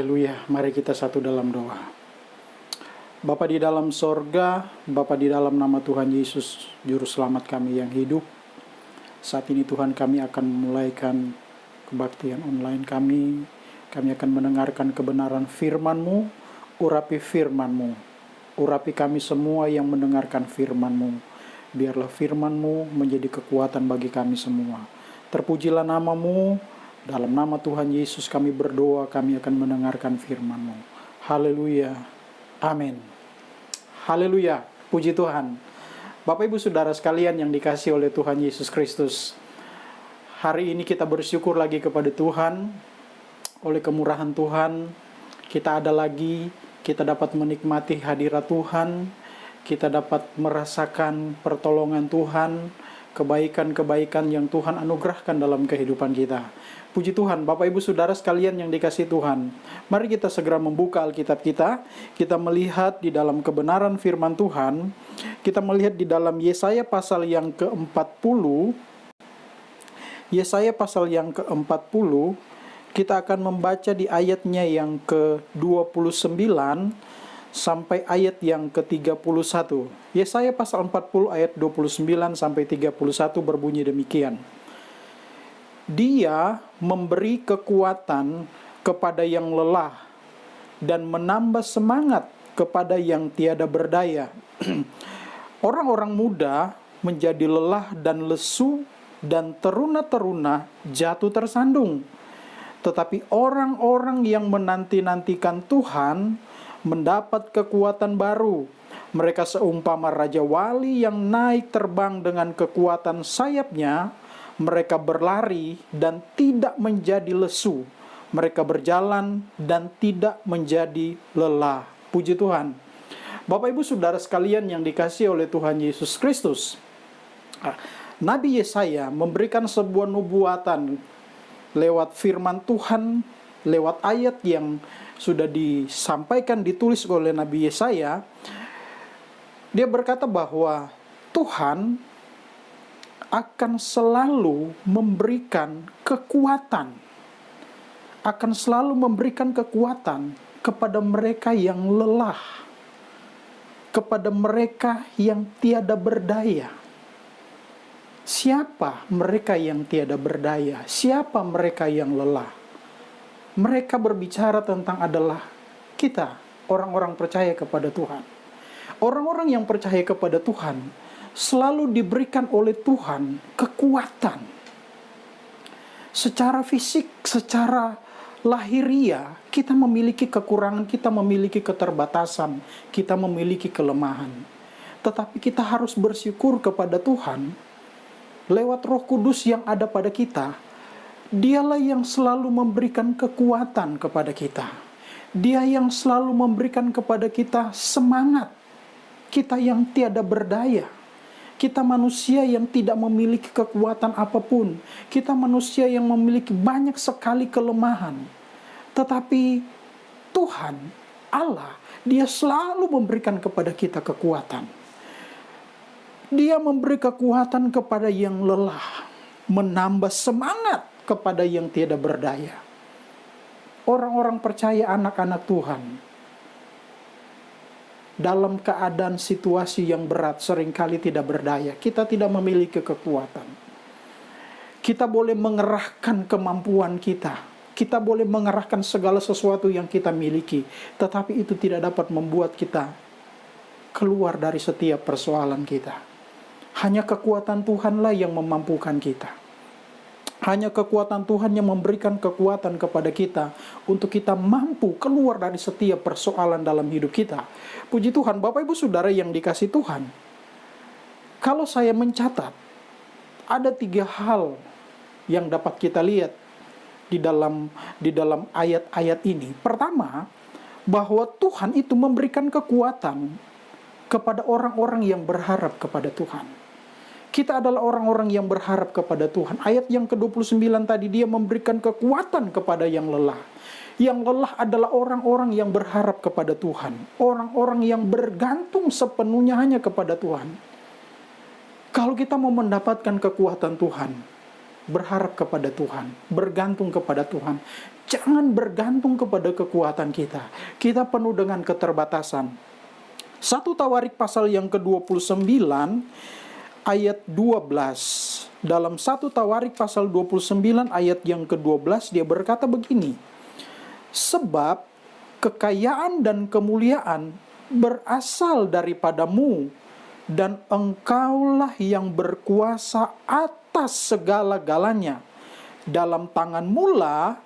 Haleluya, mari kita satu dalam doa. Bapa di dalam sorga, Bapa di dalam nama Tuhan Yesus, Juru Selamat kami yang hidup. Saat ini Tuhan, kami akan memulaikan kebaktian online kami. Kami akan mendengarkan kebenaran firman-Mu, urapi firman-Mu. Urapi kami semua yang mendengarkan firman-Mu. Biarlah firman-Mu menjadi kekuatan bagi kami semua. Terpujilah nama-Mu, dalam nama Tuhan Yesus kami berdoa, kami akan mendengarkan firman-Mu. Haleluya, amin. Haleluya, puji Tuhan. Bapak Ibu Saudara sekalian yang dikasihi oleh Tuhan Yesus Kristus, hari ini kita bersyukur lagi kepada Tuhan. Oleh kemurahan Tuhan, kita ada lagi, kita dapat menikmati hadirat Tuhan, kita dapat merasakan pertolongan Tuhan, kebaikan-kebaikan yang Tuhan anugerahkan dalam kehidupan kita. Puji Tuhan, Bapak Ibu Saudara sekalian yang dikasihi Tuhan. Mari kita segera membuka Alkitab kita. Kita melihat di dalam kebenaran firman Tuhan. Kita melihat di dalam Yesaya pasal yang ke-40. Yesaya pasal yang ke-40. Kita akan membaca di ayatnya yang ke-29 sampai ayat yang ke-31. Yesaya pasal 40 ayat 29 sampai 31 berbunyi demikian. Dia memberi kekuatan kepada yang lelah dan menambah semangat kepada yang tiada berdaya. Orang-orang muda menjadi lelah dan lesu, dan teruna-teruna jatuh tersandung. Tetapi orang-orang yang menanti-nantikan Tuhan mendapat kekuatan baru. Mereka seumpama Raja Wali yang naik terbang dengan kekuatan sayapnya. Mereka berlari dan tidak menjadi lesu. Mereka berjalan dan tidak menjadi lelah. Puji Tuhan. Bapak Ibu Saudara sekalian yang dikasihi oleh Tuhan Yesus Kristus, Nabi Yesaya memberikan sebuah nubuatan lewat firman Tuhan, lewat ayat yang sudah disampaikan, ditulis oleh Nabi Yesaya. Dia berkata bahwa Tuhan akan selalu memberikan kekuatan, akan selalu memberikan kekuatan kepada mereka yang lelah, kepada mereka yang tiada berdaya. Siapa mereka yang tiada berdaya? Siapa mereka yang lelah? Mereka berbicara tentang adalah kita, orang-orang percaya kepada Tuhan. Orang-orang yang percaya kepada Tuhan selalu diberikan oleh Tuhan kekuatan. Secara fisik, secara lahiriah, kita memiliki kekurangan, kita memiliki keterbatasan, kita memiliki kelemahan. Tetapi kita harus bersyukur kepada Tuhan, lewat Roh Kudus yang ada pada kita. Dialah yang selalu memberikan kekuatan kepada kita. Dia yang selalu memberikan kepada kita semangat. Kita yang tiada berdaya. Kita manusia yang tidak memiliki kekuatan apapun. Kita manusia yang memiliki banyak sekali kelemahan. Tetapi Tuhan, Allah, Dia selalu memberikan kepada kita kekuatan. Dia memberi kekuatan kepada yang lelah, menambah semangat kepada yang tiada berdaya. Orang-orang percaya, anak-anak Tuhan, dalam keadaan situasi yang berat seringkali tidak berdaya. Kita tidak memiliki kekuatan. Kita boleh mengerahkan kemampuan kita. Kita boleh mengerahkan segala sesuatu yang kita miliki. Tetapi itu tidak dapat membuat kita keluar dari setiap persoalan kita. Hanya kekuatan Tuhanlah yang memampukan kita. Hanya kekuatan Tuhan yang memberikan kekuatan kepada kita untuk kita mampu keluar dari setiap persoalan dalam hidup kita. Puji Tuhan, Bapak Ibu Saudara yang dikasihi Tuhan. Kalau saya mencatat, ada 3 hal yang dapat kita lihat di dalam ayat-ayat ini. Pertama, bahwa Tuhan itu memberikan kekuatan kepada orang-orang yang berharap kepada Tuhan. Kita adalah orang-orang yang berharap kepada Tuhan. Ayat yang ke-29 tadi, Dia memberikan kekuatan kepada yang lelah. Yang lelah adalah orang-orang yang berharap kepada Tuhan. Orang-orang yang bergantung sepenuhnya hanya kepada Tuhan. Kalau kita mau mendapatkan kekuatan Tuhan, berharap kepada Tuhan, bergantung kepada Tuhan. Jangan bergantung kepada kekuatan kita. Kita penuh dengan keterbatasan. 1 Tawarik pasal yang ke-29 ayat 12. Dalam 1 Tawarik pasal 29 ayat yang ke-12 dia berkata begini. Sebab kekayaan dan kemuliaan berasal daripadamu, dan engkaulah yang berkuasa atas segala-galanya. Dalam tanganmu lah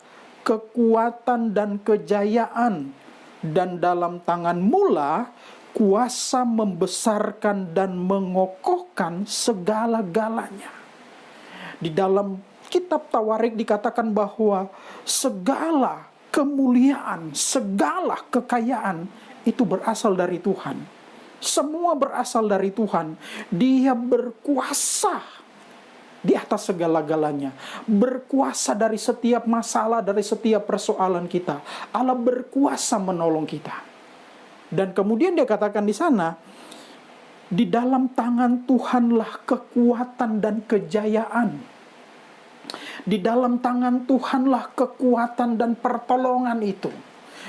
kekuatan dan kejayaan, dan dalam tanganmu lah kuasa membesarkan dan mengokohkan segala-galanya. Di dalam kitab Tawarik dikatakan bahwa segala kemuliaan, segala kekayaan itu berasal dari Tuhan. Semua berasal dari Tuhan. Dia berkuasa di atas segala-galanya. Berkuasa dari setiap masalah, dari setiap persoalan kita. Allah berkuasa menolong kita. Dan kemudian dia katakan di sana, di dalam tangan Tuhanlah kekuatan dan kejayaan. Di dalam tangan Tuhanlah kekuatan dan pertolongan itu.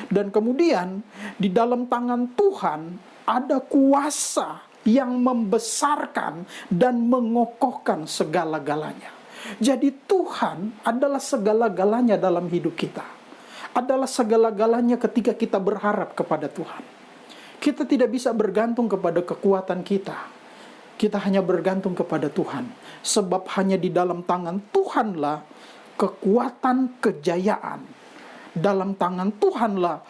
Dan kemudian di dalam tangan Tuhan ada kuasa yang membesarkan dan mengokohkan segala-galanya. Jadi Tuhan adalah segala-galanya dalam hidup kita. Adalah segala-galanya ketika kita berharap kepada Tuhan. Kita tidak bisa bergantung kepada kekuatan kita. Kita hanya bergantung kepada Tuhan. Sebab hanya di dalam tangan Tuhanlah kekuatan kejayaan. Dalam tangan Tuhanlah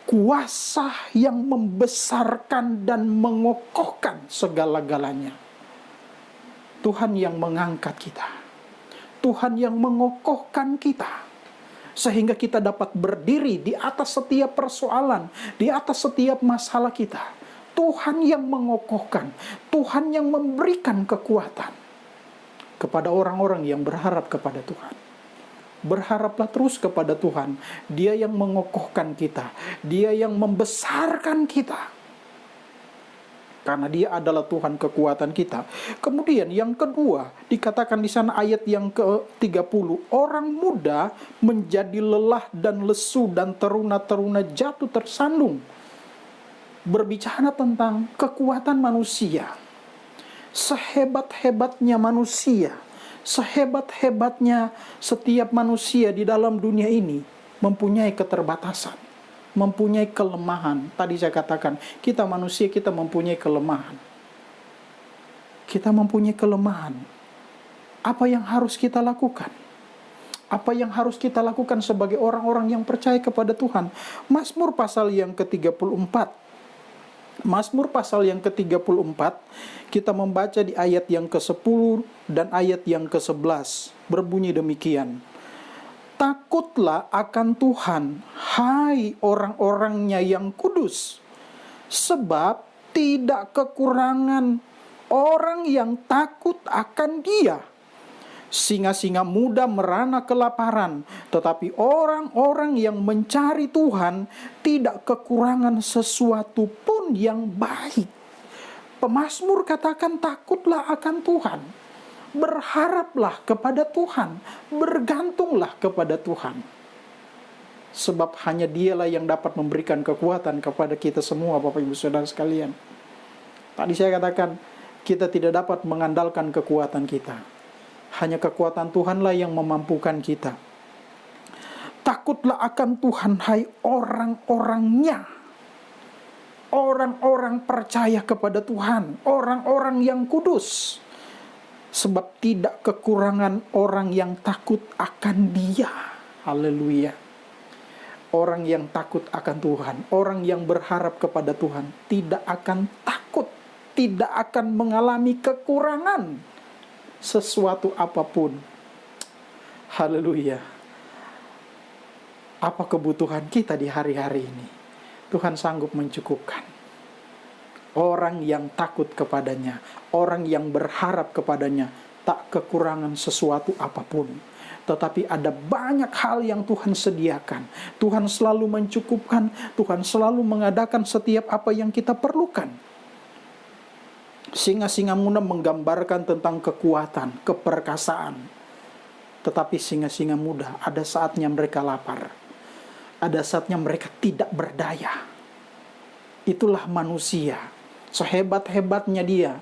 kuasa yang membesarkan dan mengokohkan segala-galanya. Tuhan yang mengangkat kita. Tuhan yang mengokohkan kita. Sehingga kita dapat berdiri di atas setiap persoalan, di atas setiap masalah kita. Tuhan yang mengokohkan, Tuhan yang memberikan kekuatan kepada orang-orang yang berharap kepada Tuhan. Berharaplah terus kepada Tuhan. Dia yang mengokohkan kita. Dia yang membesarkan kita. Karena dia adalah Tuhan kekuatan kita. Kemudian yang kedua, dikatakan di sana ayat yang ke-30. Orang muda menjadi lelah dan lesu, dan teruna-teruna jatuh tersandung. Berbicara tentang kekuatan manusia. Sehebat-hebatnya manusia, sehebat-hebatnya setiap manusia di dalam dunia ini mempunyai keterbatasan, mempunyai kelemahan. Tadi saya katakan, kita manusia, kita mempunyai kelemahan. Kita mempunyai kelemahan. Apa yang harus kita lakukan? Apa yang harus kita lakukan sebagai orang-orang yang percaya kepada Tuhan? Mazmur pasal yang ke-34. Mazmur pasal yang ke-34, kita membaca di ayat yang ke-10 dan ayat yang ke-11. Berbunyi demikian. Takutlah akan Tuhan, hai orang-orangnya yang kudus, sebab tidak kekurangan orang yang takut akan Dia. Singa-singa muda merana kelaparan, tetapi orang-orang yang mencari Tuhan tidak kekurangan sesuatu pun yang baik. Pemazmur katakan takutlah akan Tuhan. Berharaplah kepada Tuhan. Bergantunglah kepada Tuhan. Sebab hanya Dialah yang dapat memberikan kekuatan kepada kita semua, Bapak Ibu Saudara sekalian. Tadi saya katakan, kita tidak dapat mengandalkan kekuatan kita. Hanya kekuatan Tuhanlah yang memampukan kita. Takutlah akan Tuhan, hai orang-orangnya. Orang-orang percaya kepada Tuhan. Orang-orang yang kudus. Sebab tidak kekurangan orang yang takut akan Dia. Haleluya. Orang yang takut akan Tuhan. Orang yang berharap kepada Tuhan. Tidak akan takut. Tidak akan mengalami kekurangan sesuatu apapun. Haleluya. Apa kebutuhan kita di hari-hari ini? Tuhan sanggup mencukupkan. Orang yang takut kepadanya, orang yang berharap kepadanya, tak kekurangan sesuatu apapun. Tetapi ada banyak hal yang Tuhan sediakan. Tuhan selalu mencukupkan, Tuhan selalu mengadakan setiap apa yang kita perlukan. Singa-singa muda menggambarkan tentang kekuatan, keperkasaan. Tetapi singa-singa muda ada saatnya mereka lapar. Ada saatnya mereka tidak berdaya. Itulah manusia. Sehebat-hebatnya dia,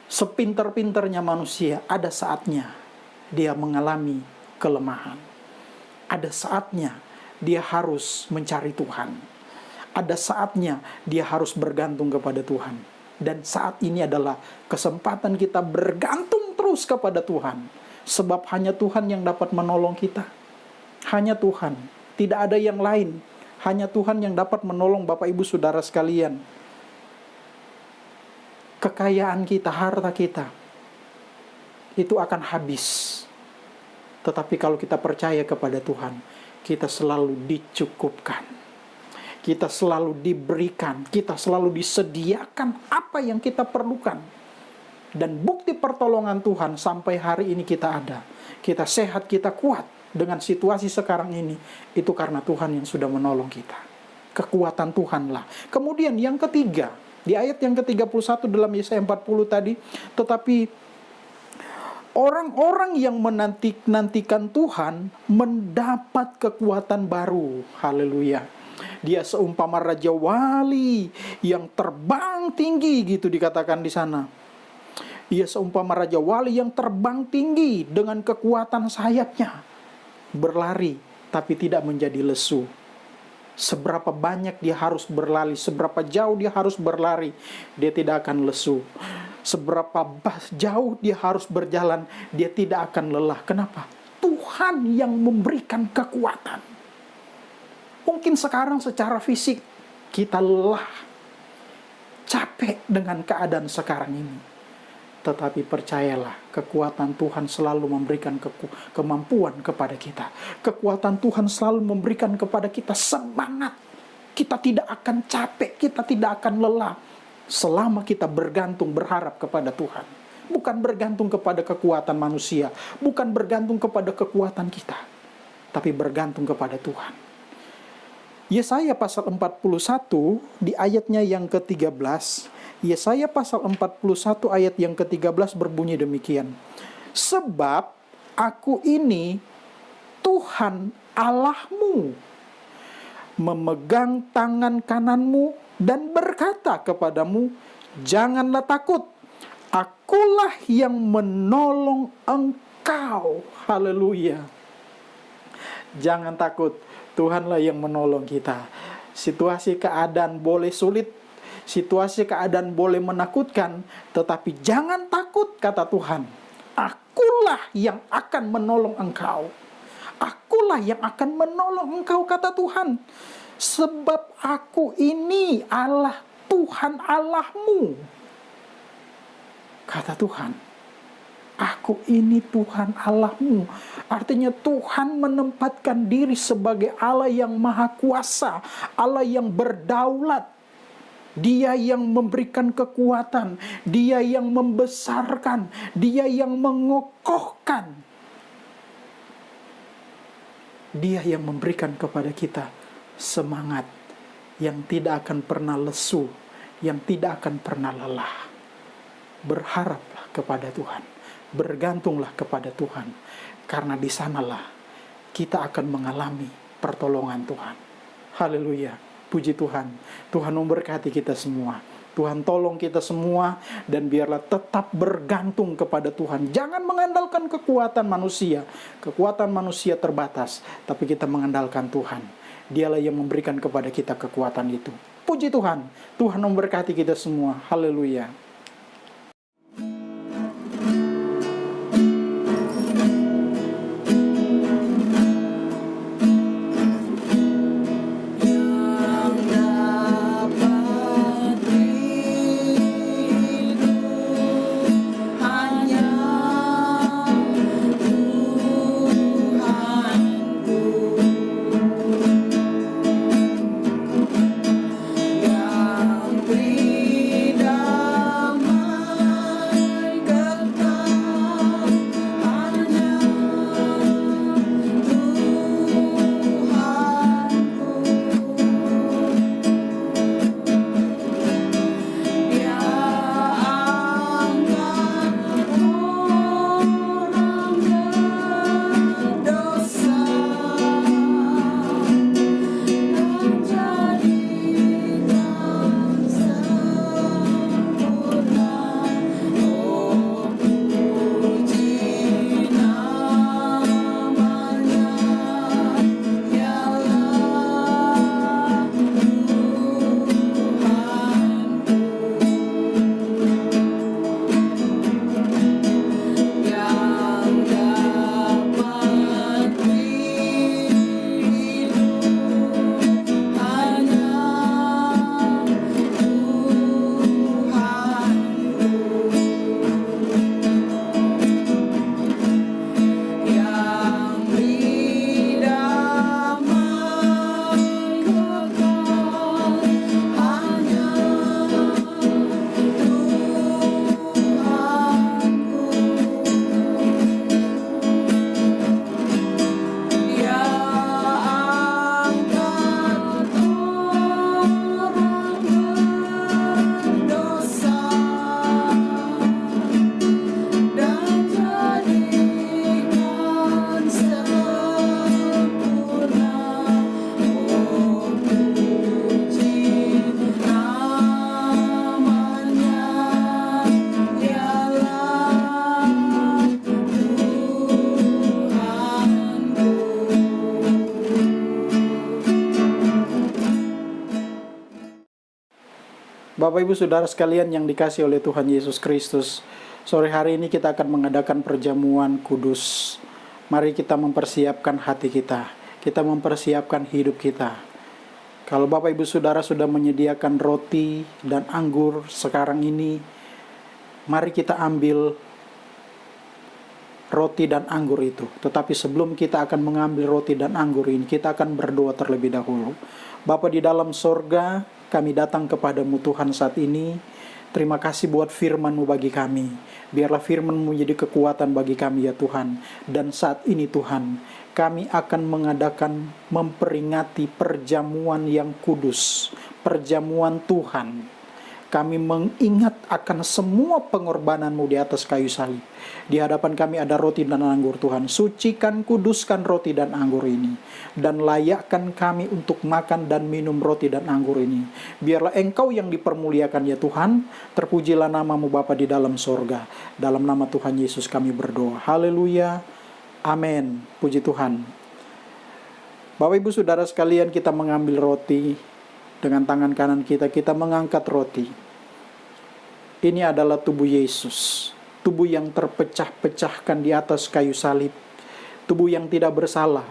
sepinter-pinternya manusia, ada saatnya dia mengalami kelemahan. Ada saatnya dia harus mencari Tuhan. Ada saatnya dia harus bergantung kepada Tuhan. Dan saat ini adalah kesempatan kita bergantung terus kepada Tuhan. Sebab hanya Tuhan yang dapat menolong kita. Hanya Tuhan. Tidak ada yang lain. Hanya Tuhan yang dapat menolong Bapak Ibu Saudara sekalian. Kekayaan kita, harta kita, itu akan habis. Tetapi kalau kita percaya kepada Tuhan, kita selalu dicukupkan. Kita selalu diberikan, kita selalu disediakan apa yang kita perlukan. Dan bukti pertolongan Tuhan sampai hari ini kita ada. Kita sehat, kita kuat dengan situasi sekarang ini. Itu karena Tuhan yang sudah menolong kita. Kekuatan Tuhanlah. Kemudian yang ketiga, di ayat yang ke-31 dalam Yesaya 40 tadi, tetapi orang-orang yang menantikan Tuhan mendapat kekuatan baru. Haleluya. Dia seumpama raja wali yang terbang tinggi, gitu dikatakan di sana. Ia seumpama raja wali yang terbang tinggi dengan kekuatan sayapnya. Berlari tapi tidak menjadi lesu. Seberapa banyak dia harus berlari, seberapa jauh dia harus berlari, dia tidak akan lesu. Seberapa jauh dia harus berjalan, dia tidak akan lelah. Kenapa? Tuhan yang memberikan kekuatan. Mungkin sekarang secara fisik kita lelah, capek dengan keadaan sekarang ini. Tetapi percayalah, kekuatan Tuhan selalu memberikan kemampuan kepada kita. Kekuatan Tuhan selalu memberikan kepada kita semangat. Kita tidak akan capek, kita tidak akan lelah. Selama kita bergantung, berharap kepada Tuhan. Bukan bergantung kepada kekuatan manusia. Bukan bergantung kepada kekuatan kita. Tapi bergantung kepada Tuhan. Yesaya pasal 41 di ayatnya yang ke-13. Yesaya pasal 41 ayat yang ke-13 berbunyi demikian. Sebab aku ini Tuhan Allahmu, memegang tangan kananmu dan berkata kepadamu, janganlah takut, akulah yang menolong engkau. Haleluya. Jangan takut, Tuhanlah yang menolong kita. Situasi keadaan boleh sulit, situasi keadaan boleh menakutkan, tetapi jangan takut, kata Tuhan. Akulah yang akan menolong engkau. Akulah yang akan menolong engkau, kata Tuhan. Sebab aku ini Allah, Tuhan Allahmu, kata Tuhan. Aku ini Tuhan Allahmu. Artinya Tuhan menempatkan diri sebagai Allah yang maha kuasa, Allah yang berdaulat. Dia yang memberikan kekuatan, Dia yang membesarkan, Dia yang mengokohkan. Dia yang memberikan kepada kita semangat yang tidak akan pernah lesu, yang tidak akan pernah lelah. Berharaplah kepada Tuhan. Bergantunglah kepada Tuhan, karena di sanalah kita akan mengalami pertolongan Tuhan. Haleluya, puji Tuhan. Tuhan memberkati kita semua. Tuhan tolong kita semua, dan biarlah tetap bergantung kepada Tuhan. Jangan mengandalkan kekuatan manusia. Kekuatan manusia terbatas, tapi kita mengandalkan Tuhan. Dialah yang memberikan kepada kita kekuatan itu. Puji Tuhan. Tuhan memberkati kita semua. Haleluya. Bapak Ibu Saudara sekalian yang dikasihi oleh Tuhan Yesus Kristus, sore hari ini kita akan mengadakan perjamuan kudus. Mari kita mempersiapkan hati kita, kita mempersiapkan hidup kita. Kalau Bapak Ibu Saudara sudah menyediakan roti dan anggur sekarang ini, mari kita ambil roti dan anggur itu. Tetapi sebelum kita akan mengambil roti dan anggur ini, kita akan berdoa terlebih dahulu. Bapa di dalam sorga, kami datang kepadamu Tuhan saat ini. Terima kasih buat firman-Mu bagi kami. Biarlah firman-Mu menjadi kekuatan bagi kami ya Tuhan. Dan saat ini Tuhan, kami akan mengadakan memperingati perjamuan yang kudus, perjamuan Tuhan. Kami mengingat akan semua pengorbanan-Mu di atas kayu salib. Di hadapan kami ada roti dan anggur Tuhan. Sucikan, kuduskan roti dan anggur ini. Dan layakkan kami untuk makan dan minum roti dan anggur ini. Biarlah Engkau yang dipermuliakan ya Tuhan. Terpujilah nama-Mu Bapa di dalam sorga. Dalam nama Tuhan Yesus kami berdoa. Haleluya. Amin. Puji Tuhan. Bapak Ibu Saudara sekalian, kita mengambil roti. Dengan tangan kanan kita mengangkat roti. Ini adalah tubuh Yesus. Tubuh yang terpecah-pecahkan di atas kayu salib. Tubuh yang tidak bersalah,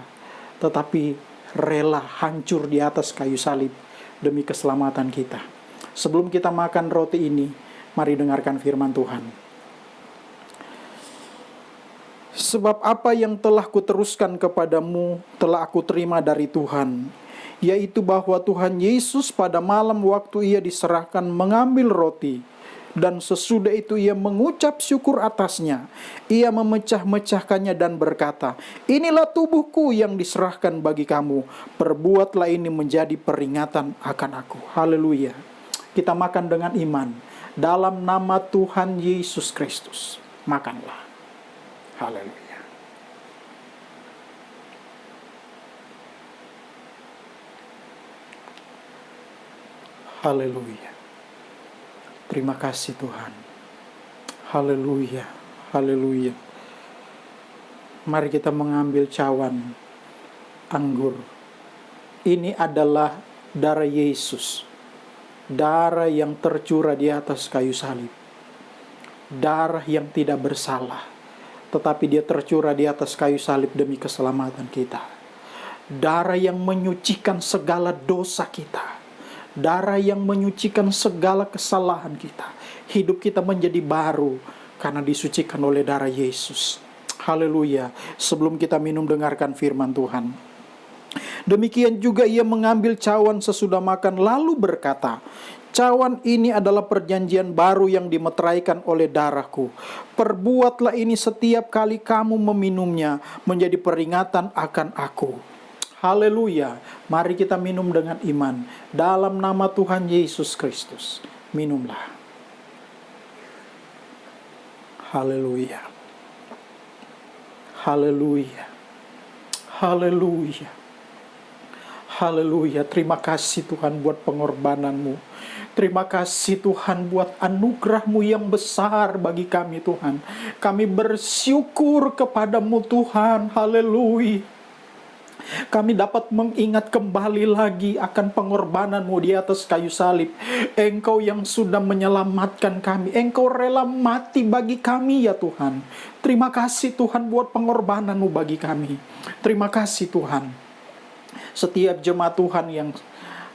tetapi rela hancur di atas kayu salib demi keselamatan kita. Sebelum kita makan roti ini, mari dengarkan firman Tuhan. Sebab apa yang telah kuteruskan kepadamu, telah aku terima dari Tuhan, yaitu bahwa Tuhan Yesus pada malam waktu ia diserahkan mengambil roti, dan sesudah itu ia mengucap syukur atasnya. Ia memecah-mecahkannya dan berkata, inilah tubuhku yang diserahkan bagi kamu. Perbuatlah ini menjadi peringatan akan aku. Haleluya. Kita makan dengan iman. Dalam nama Tuhan Yesus Kristus. Makanlah. Haleluya. Haleluya. Terima kasih Tuhan. Haleluya. Haleluya. Mari kita mengambil cawan anggur. Ini adalah darah Yesus. Darah yang tercurah di atas kayu salib. Darah yang tidak bersalah. Tetapi dia tercurah di atas kayu salib demi keselamatan kita. Darah yang menyucikan segala dosa kita. Darah yang menyucikan segala kesalahan kita. Hidup kita menjadi baru karena disucikan oleh darah Yesus. Haleluya. Sebelum kita minum, dengarkan firman Tuhan. Demikian juga ia mengambil cawan sesudah makan lalu berkata, cawan ini adalah perjanjian baru yang dimeteraikan oleh darahku. Perbuatlah ini setiap kali kamu meminumnya menjadi peringatan akan aku. Haleluya. Mari kita minum dengan iman. Dalam nama Tuhan Yesus Kristus. Minumlah. Haleluya. Haleluya. Haleluya. Haleluya. Terima kasih Tuhan buat pengorbanan-Mu. Terima kasih Tuhan buat anugerah-Mu yang besar bagi kami Tuhan. Kami bersyukur kepadamu Tuhan. Haleluya. Kami dapat mengingat kembali lagi akan pengorbanan-Mu di atas kayu salib. Engkau yang sudah menyelamatkan kami. Engkau rela mati bagi kami ya Tuhan. Terima kasih Tuhan buat pengorbanan-Mu bagi kami. Terima kasih Tuhan. Setiap jemaat Tuhan yang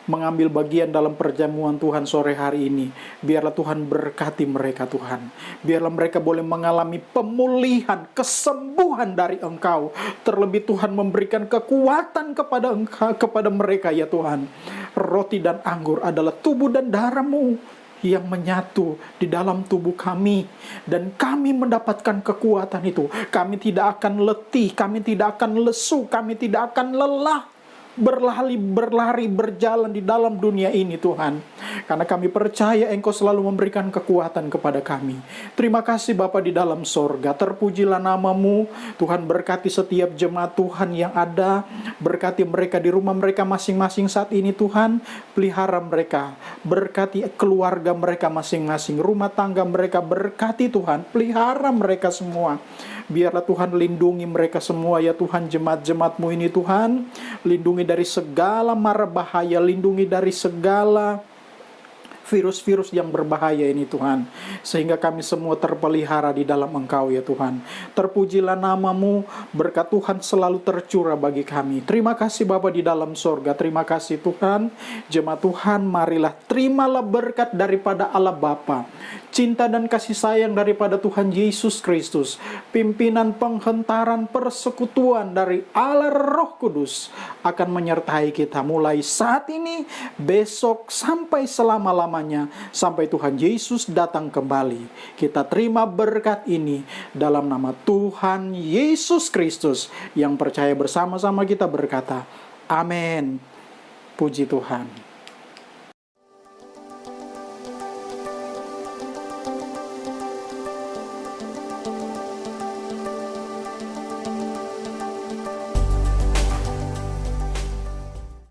mengambil bagian dalam perjamuan Tuhan sore hari ini, biarlah Tuhan berkati mereka Tuhan. Biarlah mereka boleh mengalami pemulihan, kesembuhan dari Engkau. Terlebih Tuhan memberikan kekuatan kepada Engkau, kepada mereka ya Tuhan. Roti dan anggur adalah tubuh dan darah-Mu yang menyatu di dalam tubuh kami, dan kami mendapatkan kekuatan itu. Kami tidak akan letih, kami tidak akan lesu, kami tidak akan lelah berlari, berjalan di dalam dunia ini Tuhan. Karena kami percaya Engkau selalu memberikan kekuatan kepada kami. Terima kasih Bapa di dalam sorga. Terpujilah nama-Mu. Tuhan berkati setiap jemaat Tuhan yang ada. Berkati mereka di rumah mereka masing-masing saat ini Tuhan. Pelihara mereka. Berkati keluarga mereka masing-masing. Rumah tangga mereka berkati Tuhan. Pelihara mereka semua. Biarlah Tuhan lindungi mereka semua ya Tuhan, jemaat-jemaat-Mu ini Tuhan. Lindungi dari segala mara bahaya, lindungi dari segala virus-virus yang berbahaya ini Tuhan, sehingga kami semua terpelihara di dalam Engkau ya Tuhan. Terpujilah nama-Mu, berkat Tuhan selalu tercurah bagi kami. Terima kasih Bapa di dalam sorga, terima kasih Tuhan. Jemaat Tuhan, marilah terimalah berkat daripada Allah Bapa, cinta dan kasih sayang daripada Tuhan Yesus Kristus, pimpinan penghentaran persekutuan dari Allah Roh Kudus akan menyertai kita mulai saat ini, besok, sampai selama-lamanya, sampai Tuhan Yesus datang kembali. Kita terima berkat ini dalam nama Tuhan Yesus Kristus, yang percaya bersama-sama kita berkata, amin. Puji Tuhan.